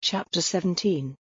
Chapter 17.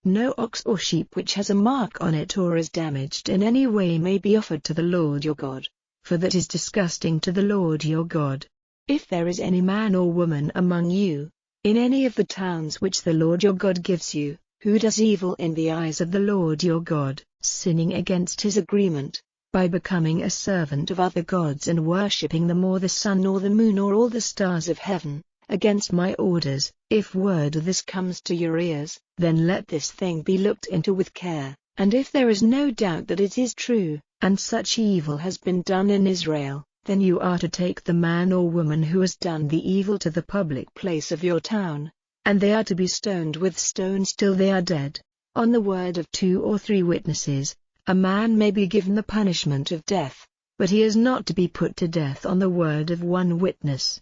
No ox or sheep which has a mark on it or is damaged in any way may be offered to the Lord your God, for that is disgusting to the Lord your God. If there is any man or woman among you, in any of the towns which the Lord your God gives you, who does evil in the eyes of the Lord your God, sinning against his agreement, by becoming a servant of other gods and worshipping them or the sun or the moon or all the stars of heaven, against my orders, if word of this comes to your ears, then let this thing be looked into with care, and if there is no doubt that it is true, and such evil has been done in Israel, then you are to take the man or woman who has done the evil to the public place of your town, and they are to be stoned with stones till they are dead. On the word of 2 or 3 witnesses, a man may be given the punishment of death, but he is not to be put to death on the word of 1 witness.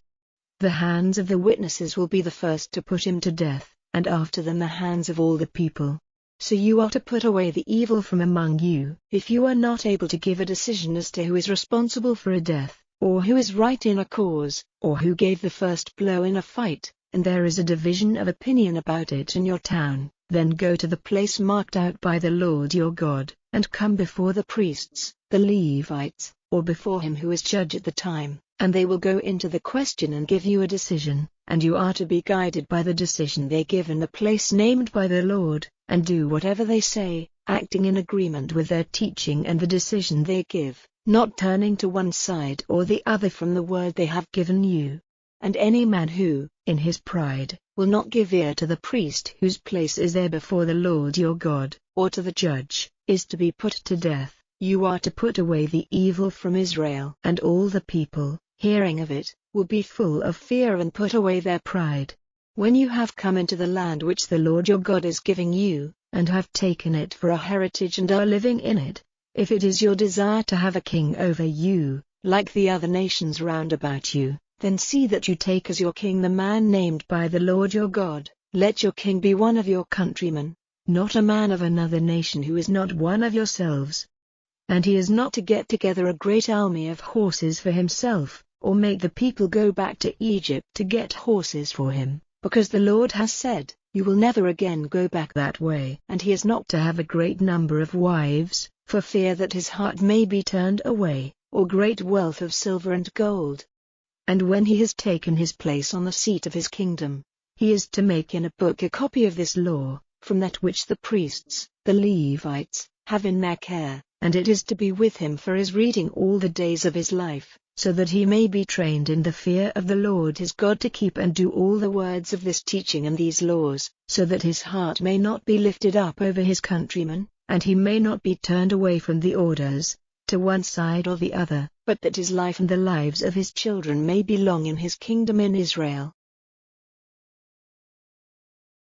The hands of the witnesses will be the first to put him to death, and after them the hands of all the people. So you are to put away the evil from among you. If you are not able to give a decision as to who is responsible for a death, or who is right in a cause, or who gave the first blow in a fight, and there is a division of opinion about it in your town, then go to the place marked out by the Lord your God, and come before the priests, the Levites, or before him who is judge at the time, and they will go into the question and give you a decision, and you are to be guided by the decision they give in the place named by the Lord, and do whatever they say, acting in agreement with their teaching and the decision they give, not turning to one side or the other from the word they have given you. And any man who, in his pride, will not give ear to the priest whose place is there before the Lord your God, or to the judge, is to be put to death. You are to put away the evil from Israel. And all the people, hearing of it, will be full of fear and put away their pride. When you have come into the land which the Lord your God is giving you, and have taken it for a heritage and are living in it, if it is your desire to have a king over you, like the other nations round about you, then see that you take as your king the man named by the Lord your God. Let your king be one of your countrymen, not a man of another nation who is not one of yourselves. And he is not to get together a great army of horses for himself, or make the people go back to Egypt to get horses for him, because the Lord has said, you will never again go back that way. And he is not to have a great number of wives, for fear that his heart may be turned away, or great wealth of silver and gold. And when he has taken his place on the seat of his kingdom, he is to make in a book a copy of this law, from that which the priests, the Levites, have in their care, and it is to be with him for his reading all the days of his life, so that he may be trained in the fear of the Lord his God to keep and do all the words of this teaching and these laws, so that his heart may not be lifted up over his countrymen, and he may not be turned away from the orders, to one side or the other, but that his life and the lives of his children may be long in his kingdom in Israel.